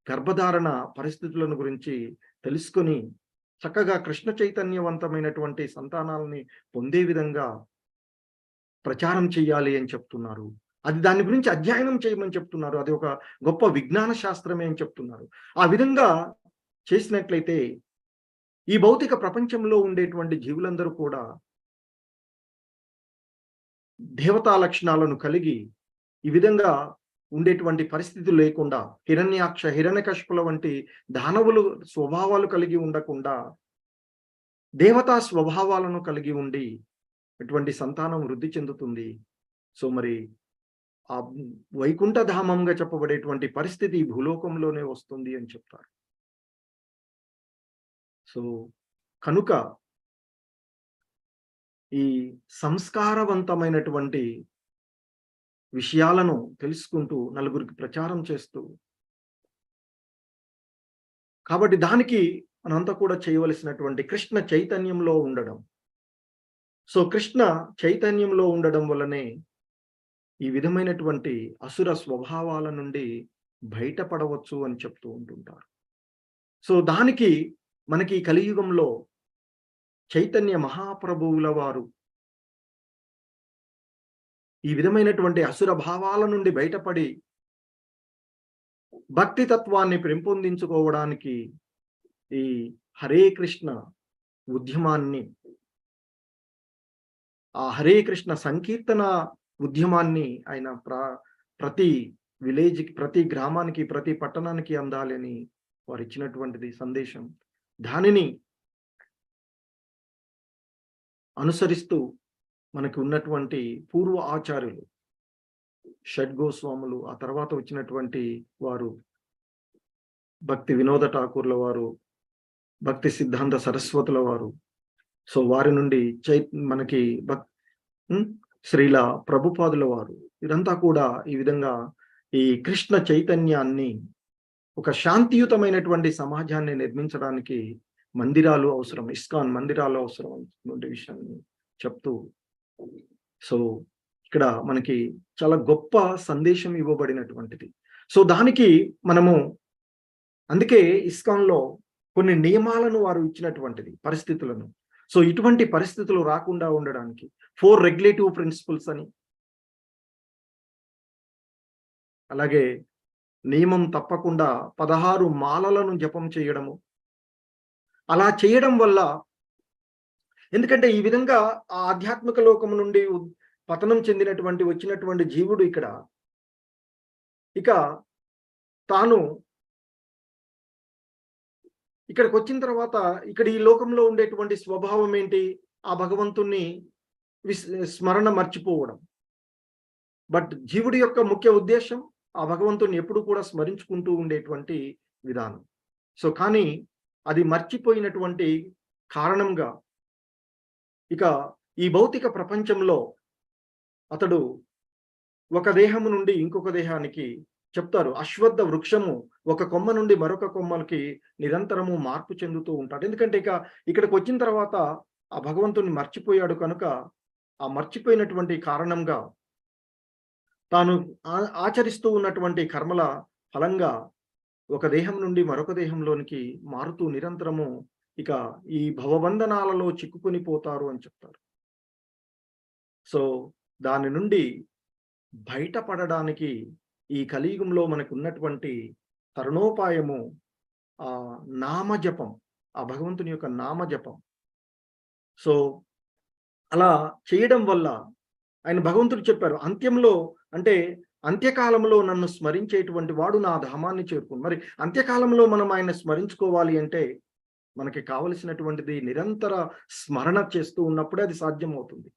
గర్భధారణ పరిస్థితులను గురించి తెలుసుకొని చక్కగా కృష్ణ చైతన్యవంతమైనటువంటి సంతానాలని పొందే విధంగా ప్రచారం చేయాలి అని చెప్తున్నారు. అది దాని గురించి అధ్యయనం చేయమని చెప్తున్నారు. అది ఒక గొప్ప విజ్ఞాన శాస్త్రమే అని చెప్తున్నారు. ఆ విధంగా చేసినట్లయితే ఈ భౌతిక ప్రపంచంలో ఉండేటువంటి జీవులందరూ కూడా దేవతా లక్షణాలను కలిగి ఈ విధంగా ఉండేటువంటి పరిస్థితులు లేకుండా హిరణ్యాక్ష హిరణ్యకశిపుల వంటి దానవులు స్వభావాలు కలిగి ఉండకుండా దేవతా స్వభావాలను కలిగి ఉండి అటువంటి సంతానం వృద్ధి చెందుతుంది. సో మరి ఆ వైకుంఠ ధామంగా చెప్పబడేటువంటి పరిస్థితి భూలోకంలోనే వస్తుంది అని చెప్తారు. సో కనుక ఈ సంస్కారవంతమైనటువంటి విషయాలను తెలుసుకుంటూ నలుగురికి ప్రచారం చేస్తూ, కాబట్టి దానికి మనంతా కూడా చేయవలసినటువంటి కృష్ణ చైతన్యంలో ఉండడం. సో కృష్ణ చైతన్యంలో ఉండడం వల్లనే ఈ విధమైనటువంటి అసుర స్వభావాల నుండి బయటపడవచ్చు అని చెప్తూ ఉంటుంటారు. సో దానికి మనకి కలియుగంలో చైతన్య మహాప్రభువుల వారు ఈ విధమైనటువంటి అసుర భావాల నుండి బయటపడి భక్తి తత్వాన్ని పెంపొందించుకోవడానికి ఈ హరే కృష్ణ ఉద్యమాన్ని, ఆ హరే కృష్ణ సంకీర్తన ఉద్యమాన్ని ఆయన ప్రతి విలేజ్కి, ప్రతి గ్రామానికి, ప్రతి పట్టణానికి అందాలని వారు ఇచ్చినటువంటిది సందేశం. దానిని అనుసరిస్తూ మనకి ఉన్నటువంటి పూర్వ ఆచార్యులు షడ్గోస్వాములు, ఆ తర్వాత వచ్చినటువంటి వారు భక్తి వినోద ఠాకూర్ల వారు, భక్తి సిద్ధాంత సరస్వతుల వారు, సో వారి నుండి మనకి శ్రీల ప్రభుపాదుల వారు, ఇదంతా కూడా ఈ విధంగా ఈ కృష్ణ చైతన్యాన్ని ఒక శాంతియుతమైనటువంటి సమాజాన్ని నిర్మించడానికి మందిరాలు అవసరం, ఇస్కాన్ మందిరాలు అవసరం అనే విషయాన్ని చెప్తూ, సో ఇక్కడ మనకి చాలా గొప్ప సందేశం ఇవ్వబడినటువంటిది. సో దానికి మనము అందుకే ఇస్కాన్లో కొన్ని నియమాలను వారు ఇచ్చినటువంటిది పరిస్థితులను. సో ఇటువంటి పరిస్థితులు రాకుండా ఉండడానికి 4 రెగ్యులేటివ్ ప్రిన్సిపల్స్ అని, అలాగే నియమం తప్పకుండా 16 మాలలను జపం చేయడము. అలా చేయడం వల్ల, ఎందుకంటే ఈ విధంగా ఆ ఆధ్యాత్మిక లోకం నుండి పతనం చెందినటువంటి వచ్చినటువంటి జీవుడు ఇక తాను ఇక్కడికి వచ్చిన తర్వాత ఇక్కడ ఈ లోకంలో ఉండేటువంటి స్వభావం ఏంటి? ఆ భగవంతుణ్ణి స్మరణ మర్చిపోవడం. బట్ జీవుడి యొక్క ముఖ్య ఉద్దేశం ఆ భగవంతుని ఎప్పుడు కూడా స్మరించుకుంటూ ఉండేటువంటి విధానం. సో కానీ అది మర్చిపోయినటువంటి కారణంగా ఇక ఈ భౌతిక ప్రపంచంలో అతడు ఒక దేహము నుండి ఇంకొక దేహానికి చెప్తారు. అశ్వత్థ వృక్షము ఒక కొమ్మ నుండి మరొక కొమ్మలకి నిరంతరము మార్పు చెందుతూ ఉంటాడు. ఎందుకంటే ఇక్కడికి వచ్చిన తర్వాత ఆ భగవంతుని మర్చిపోయాడు కనుక ఆ మర్చిపోయినటువంటి కారణంగా తాను ఆచరిస్తూ ఉన్నటువంటి కర్మల ఫలంగా ఒక దేహం నుండి మరొక దేహంలోనికి మారుతూ నిరంతరము ఇక ఈ భవబంధనాలలో చిక్కుకొని పోతారు అని చెప్తారు. సో దాని నుండి బయటపడడానికి ఈ కలియుగంలో మనకు ఉన్నటువంటి తరుణోపాయము నామజపం, ఆ భగవంతుని యొక్క నామజపం. సో అలా చేయడం వల్ల ఆయన భగవంతుడు చెప్పారు, అంత్యంలో అంటే అంత్యకాలంలో నన్ను స్మరించేటువంటి వాడు నా ధామాన్ని చేరుకుని. మరి అంత్యకాలంలో మనం ఆయన స్మరించుకోవాలి అంటే మనకి కావలసినటువంటిది నిరంతర స్మరణ చేస్తూ ఉన్నప్పుడే అది సాధ్యం అవుతుంది.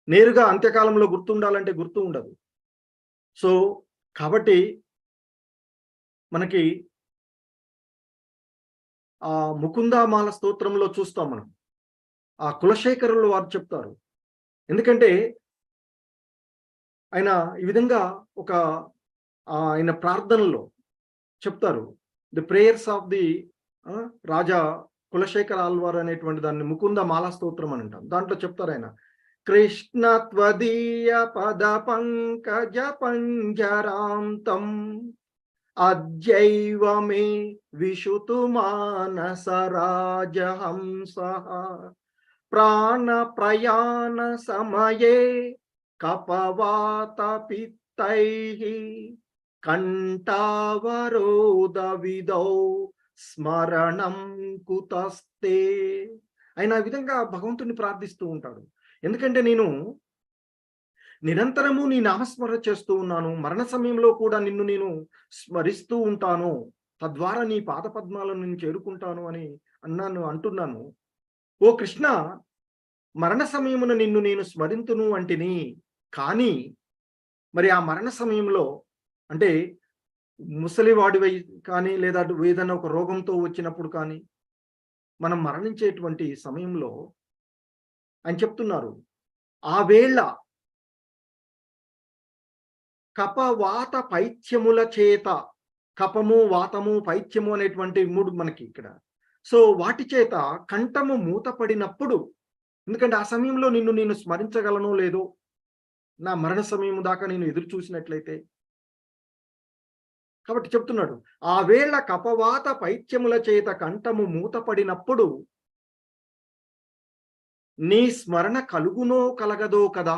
నేరుగా అంత్యకాలంలో గుర్తుండాలంటే గుర్తు ఉండదు. సో కాబట్టి మనకి ఆ ముకుందామాల స్తోత్రంలో చూస్తాం మనం. ఆ కులశేఖరులు వారు చెప్తారు. ఎందుకంటే ఆయన ఈ విధంగా ఆయన ప్రార్థనలో చెప్తారు. ది ప్రేయర్స్ ఆఫ్ ది రాజా కులశేఖర ఆల్వార్ అనేటువంటి దాన్ని ముకుంద మాలా స్తోత్రం అని అంటాం. దాంట్లో చెప్తారు ఆయన, కృష్ణ త్వదీయ పద పంకజ పంజరాంతం అద్యైవ మే విశుతు మానస రాజహంస ప్రాణ ప్రయాణ సమయే కపవాత పిత్తైః కంఠావరోధ విదౌ స్మరణం కుతస్తే. ఆయన ఆ విధంగా భగవంతుని ప్రార్థిస్తూ ఉంటాడు. ఎందుకంటే నేను నిరంతరము నీ నామస్మరణ చేస్తూ ఉన్నాను, మరణ సమయంలో కూడా నిన్ను నేను స్మరిస్తూ ఉంటాను, తద్వారా నీ పాదపద్మాలను నేను చేరుకుంటాను అని అంటున్నాను. ఓ కృష్ణ, మరణ సమయమున నిన్ను నేను స్మరింతును అంటిని, కానీ మరి ఆ మరణ సమయంలో అంటే ముసలివాడివై కానీ లేదా ఏదైనా ఒక రోగంతో వచ్చినప్పుడు కానీ మనం మరణించేటువంటి సమయంలో అని చెప్తున్నారు, ఆ వేళ కపవాత పైత్యముల చేత, కపము వాతము పైత్యము అనేటువంటి మూడు మనకి ఇక్కడ. సో వాటి చేత కంఠము మూతపడినప్పుడు, ఎందుకంటే ఆ సమయంలో నిన్ను నేను స్మరించగలను లేదో, నా మరణ సమయం దాకా నేను ఎదురు చూసినట్లయితే, కాబట్టి చెప్తున్నాడు, ఆ వేళ కపవాత పైత్యముల చేత కంఠము మూతపడినప్పుడు నీ స్మరణ కలుగునో కలగదో కదా,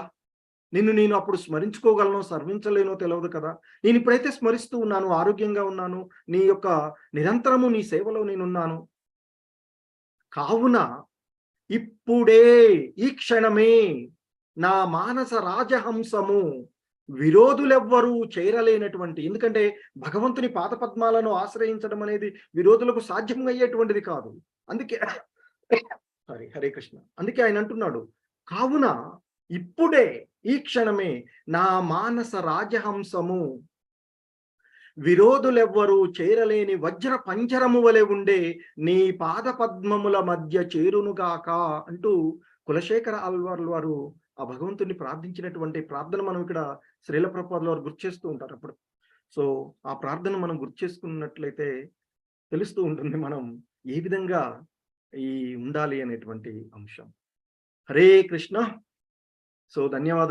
నిన్ను నేను అప్పుడు స్మరించుకోగలను స్మరించలేనో తెలియదు కదా. నేను ఇప్పుడైతే స్మరిస్తూ ఉన్నాను, ఆరోగ్యంగా ఉన్నాను, నీ యొక్క నిరంతరము నీ సేవలో నేనున్నాను. కావున ఇప్పుడే ఈ క్షణమే నా మానస రాజహంసము విరోధులెవ్వరూ చేరలేనటువంటి, ఎందుకంటే భగవంతుని పాదపద్మాలను ఆశ్రయించడం అనేది విరోధులకు సాధ్యం అయ్యేటువంటిది కాదు. అందుకే హరే కృష్ణ, అందుకే ఆయన అంటున్నాడు, కావున ఇప్పుడే ఈ క్షణమే నా మానస రాజహంసము విరోధులెవ్వరూ చేరలేని వజ్ర పంజరము వలె ఉండే నీ పాదపద్మముల మధ్య చేరునుగాక అంటూ కులశేఖర ఆళ్వార్ల వారు ఆ భగవంతుని ప్రార్థించినటువంటి ప్రార్థన మనం ఇక్కడ శ్రీల ప్రభుపాదుల వారు గుర్తు చేస్తూ ఉంటారు అప్పుడు. సో ఆ ప్రార్థన మనం గుర్తు చేసుకున్నట్లయితే తెలుస్తూ ఉంటుంది మనం ఏ విధంగా ఉండాలి అనేటువంటి అంశం. హరే కృష్ణ. సో ధన్యవాదాలు.